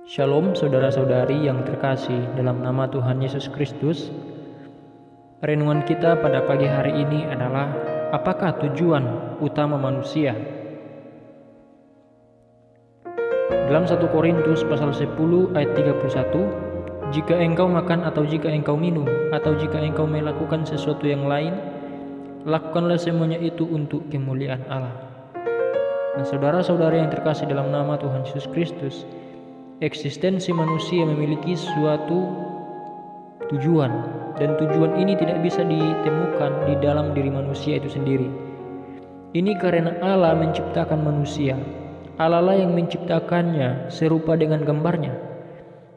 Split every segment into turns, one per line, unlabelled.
Shalom saudara-saudari yang terkasih dalam nama Tuhan Yesus Kristus. Renungan kita pada pagi hari ini adalah apakah tujuan utama manusia? Dalam 1 Korintus pasal 10 ayat 31, jika engkau makan atau jika engkau minum atau jika engkau melakukan sesuatu yang lain, lakukanlah semuanya itu untuk kemuliaan Allah. Nah, saudara-saudari yang terkasih dalam nama Tuhan Yesus Kristus, eksistensi manusia memiliki suatu tujuan, dan tujuan ini tidak bisa ditemukan di dalam diri manusia itu sendiri. Ini karena Allah menciptakan manusia. Allah lah yang menciptakannya serupa dengan gambarnya,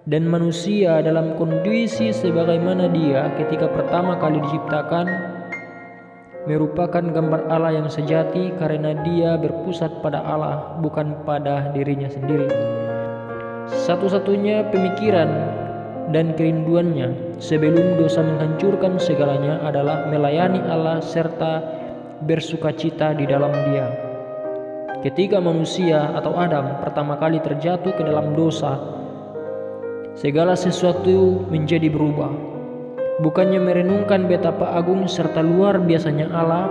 dan manusia dalam kondisi sebagaimana dia ketika pertama kali diciptakan merupakan gambar Allah yang sejati karena dia berpusat pada Allah, bukan pada dirinya sendiri. Satu-satunya pemikiran dan kerinduannya sebelum dosa menghancurkan segalanya adalah melayani Allah serta bersukacita di dalam Dia. Ketika manusia atau Adam pertama kali terjatuh ke dalam dosa, segala sesuatu menjadi berubah. Bukannya merenungkan betapa agung serta luar biasanya Allah,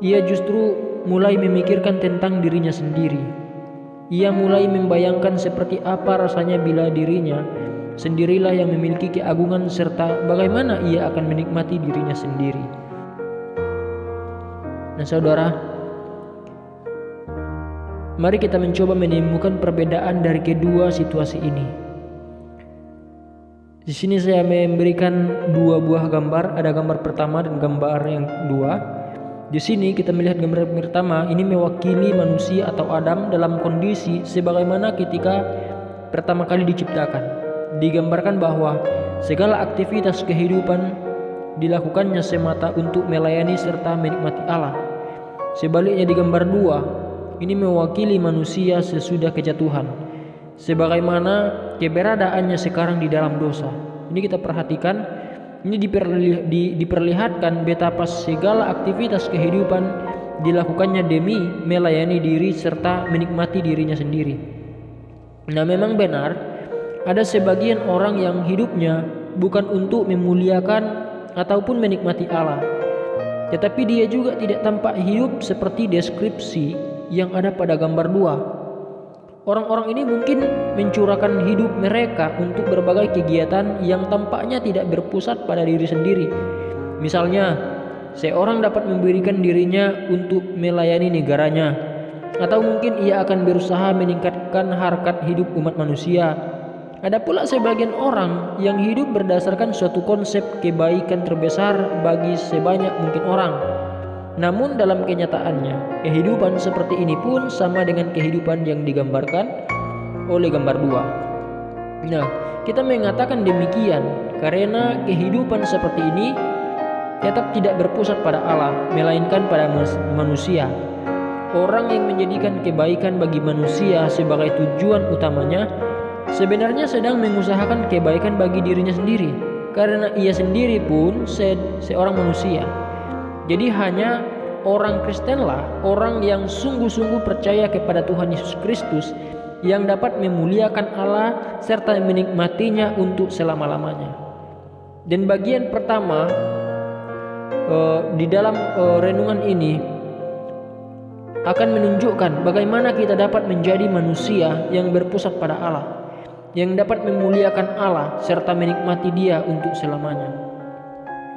ia justru mulai memikirkan tentang dirinya sendiri. Ia mulai membayangkan seperti apa rasanya bila dirinya sendirilah yang memiliki keagungan serta bagaimana ia akan menikmati dirinya sendiri. Nah saudara, mari kita mencoba menemukan perbedaan dari kedua situasi ini. Di sini saya memberikan dua buah gambar, ada gambar pertama dan gambar yang kedua. Di sini kita melihat gambar pertama, ini mewakili manusia atau Adam dalam kondisi sebagaimana ketika pertama kali diciptakan. Digambarkan bahwa segala aktivitas kehidupan dilakukannya semata untuk melayani serta menikmati Allah. Sebaliknya di gambar dua, ini mewakili manusia sesudah kejatuhan, sebagaimana keberadaannya sekarang di dalam dosa. Ini kita perhatikan, ini diperlihatkan betapa segala aktivitas kehidupan dilakukannya demi melayani diri serta menikmati dirinya sendiri. Nah, memang benar ada sebagian orang yang hidupnya bukan untuk memuliakan ataupun menikmati Allah, tetapi dia juga tidak tampak hidup seperti deskripsi yang ada pada gambar dua. Orang-orang ini mungkin mencurahkan hidup mereka untuk berbagai kegiatan yang tampaknya tidak berpusat pada diri sendiri. Misalnya, seorang dapat memberikan dirinya untuk melayani negaranya, atau mungkin ia akan berusaha meningkatkan harkat hidup umat manusia. Ada pula sebagian orang yang hidup berdasarkan suatu konsep kebaikan terbesar bagi sebanyak mungkin orang. Namun dalam kenyataannya, kehidupan seperti ini pun sama dengan kehidupan yang digambarkan oleh gambar dua. Nah, kita mengatakan demikian karena kehidupan seperti ini tetap tidak berpusat pada Allah, melainkan pada manusia. Orang yang menjadikan kebaikan bagi manusia sebagai tujuan utamanya sebenarnya sedang mengusahakan kebaikan bagi dirinya sendiri, karena ia sendiri pun seorang manusia. Jadi hanya orang Kristenlah, orang yang sungguh-sungguh percaya kepada Tuhan Yesus Kristus, yang dapat memuliakan Allah serta menikmatinya untuk selama-lamanya. Dan bagian pertama di dalam renungan ini akan menunjukkan bagaimana kita dapat menjadi manusia yang berpusat pada Allah, yang dapat memuliakan Allah serta menikmati Dia untuk selamanya.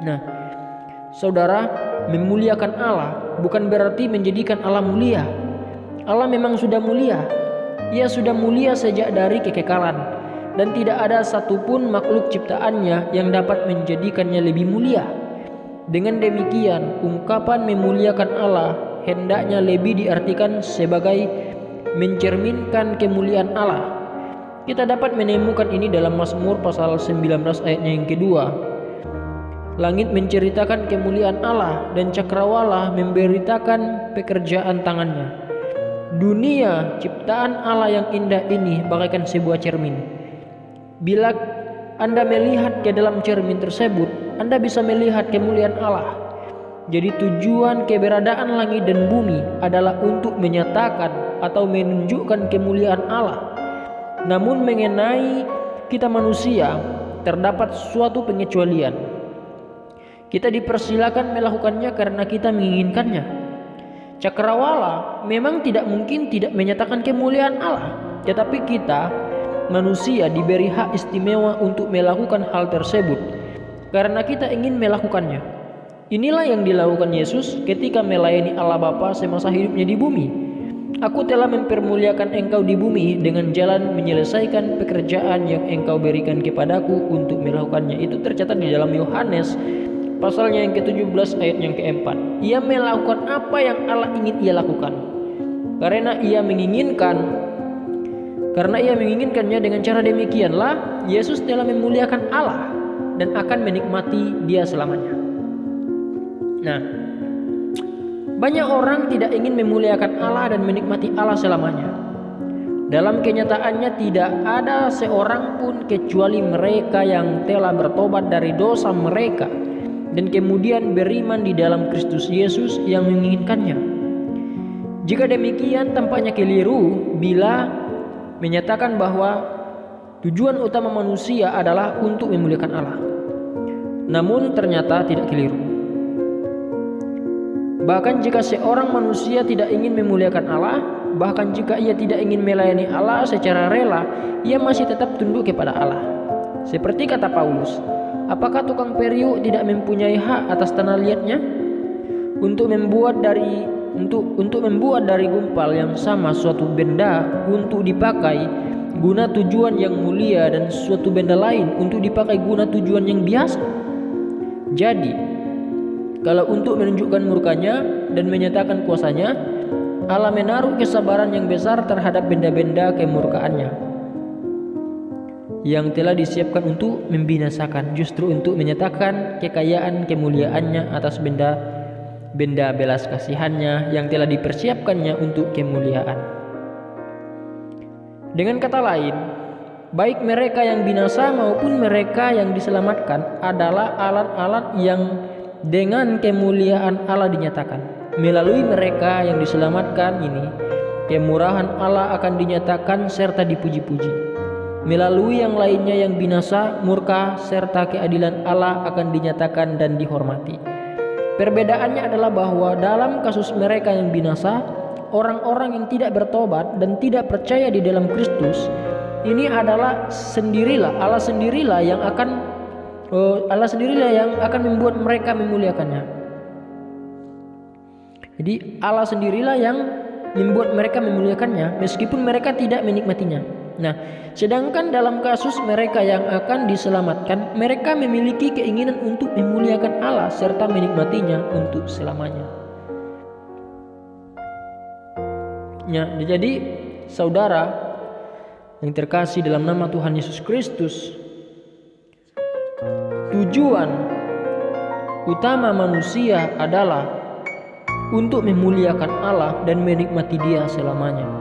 Nah, saudara, memuliakan Allah bukan berarti menjadikan Allah mulia. Allah memang sudah mulia. Ia sudah mulia sejak dari kekekalan, dan tidak ada satupun makhluk ciptaannya yang dapat menjadikannya lebih mulia. Dengan demikian, ungkapan memuliakan Allah hendaknya lebih diartikan sebagai mencerminkan kemuliaan Allah. Kita dapat menemukan ini dalam Mazmur pasal 19 ayatnya yang kedua. Langit menceritakan kemuliaan Allah dan cakrawala memberitakan pekerjaan tangannya. Dunia ciptaan Allah yang indah ini bagaikan sebuah cermin. Bila Anda melihat ke dalam cermin tersebut, Anda bisa melihat kemuliaan Allah. Jadi tujuan keberadaan langit dan bumi adalah untuk menyatakan atau menunjukkan kemuliaan Allah. Namun mengenai kita manusia, terdapat suatu pengecualian. Kita dipersilakan melakukannya karena kita menginginkannya. Cakrawala memang tidak mungkin tidak menyatakan kemuliaan Allah, tetapi kita manusia diberi hak istimewa untuk melakukan hal tersebut karena kita ingin melakukannya. Inilah yang dilakukan Yesus ketika melayani Allah Bapa semasa hidupnya di bumi. Aku telah mempermuliakan engkau di bumi dengan jalan menyelesaikan pekerjaan yang engkau berikan kepadaku untuk melakukannya. Itu tercatat di dalam Yohanes pasalnya yang ke-17 ayat yang ke-4. Ia melakukan apa yang Allah ingin ia lakukan. Karena ia menginginkannya, dengan cara demikianlah Yesus telah memuliakan Allah dan akan menikmati Dia selamanya. Nah, banyak orang tidak ingin memuliakan Allah dan menikmati Allah selamanya. Dalam kenyataannya tidak ada seorang pun kecuali mereka yang telah bertobat dari dosa mereka dan kemudian beriman di dalam Kristus Yesus yang menginginkannya. Jika demikian, tampaknya keliru bila menyatakan bahwa tujuan utama manusia adalah untuk memuliakan Allah. Namun ternyata tidak keliru. Bahkan jika seorang manusia tidak ingin memuliakan Allah, bahkan jika ia tidak ingin melayani Allah secara rela, ia masih tetap tunduk kepada Allah. Seperti kata Paulus, apakah tukang periuk tidak mempunyai hak atas tanah liatnya? Untuk membuat dari gumpal yang sama suatu benda untuk dipakai guna tujuan yang mulia dan suatu benda lain untuk dipakai guna tujuan yang biasa. Jadi, kalau untuk menunjukkan murkanya dan menyatakan kuasanya, Allah menaruh kesabaran yang besar terhadap benda-benda kemurkaannya yang telah disiapkan untuk membinasakan, justru untuk menyatakan kekayaan kemuliaannya atas benda belas kasihannya yang telah dipersiapkannya untuk kemuliaan. Dengan kata lain, baik mereka yang binasa maupun mereka yang diselamatkan adalah alat-alat yang dengan kemuliaan Allah dinyatakan. Melalui mereka yang diselamatkan ini, kemurahan Allah akan dinyatakan serta dipuji-puji. Melalui yang lainnya yang binasa, murka serta keadilan Allah akan dinyatakan dan dihormati. Perbedaannya adalah bahwa dalam kasus mereka yang binasa, orang-orang yang tidak bertobat dan tidak percaya di dalam Kristus, ini adalah Allah sendirilah yang akan membuat mereka memuliakannya. Jadi Allah sendirilah yang membuat mereka memuliakannya meskipun mereka tidak menikmatinya. Nah, sedangkan dalam kasus mereka yang akan diselamatkan, mereka memiliki keinginan untuk memuliakan Allah serta menikmatinya untuk selamanya. Ya, jadi saudara yang terkasih dalam nama Tuhan Yesus Kristus, tujuan utama manusia adalah untuk memuliakan Allah dan menikmati Dia selamanya.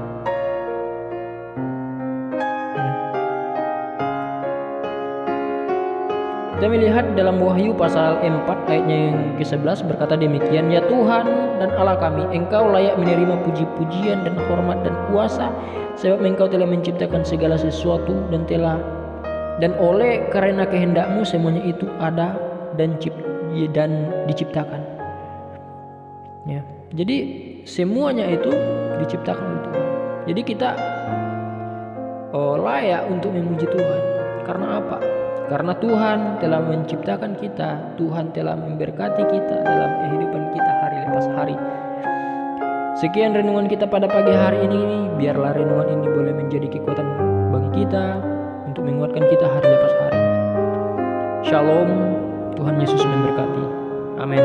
Kita melihat dalam Wahyu pasal 4 ayatnya yang ke-11 berkata demikian, ya Tuhan dan Allah kami, Engkau layak menerima puji-pujian dan hormat dan kuasa, sebab Engkau telah menciptakan segala sesuatu dan oleh karena kehendak-Mu semuanya itu ada dan diciptakan. Ya, jadi semuanya itu diciptakan oleh Tuhan. Jadi kita layak untuk memuji Tuhan. Karena apa? Karena Tuhan telah menciptakan kita, Tuhan telah memberkati kita dalam kehidupan kita hari lepas hari. Sekian renungan kita pada pagi hari ini. Biarlah renungan ini boleh menjadi kekuatan bagi kita untuk menguatkan kita hari lepas hari. Shalom, Tuhan Yesus memberkati. Amin.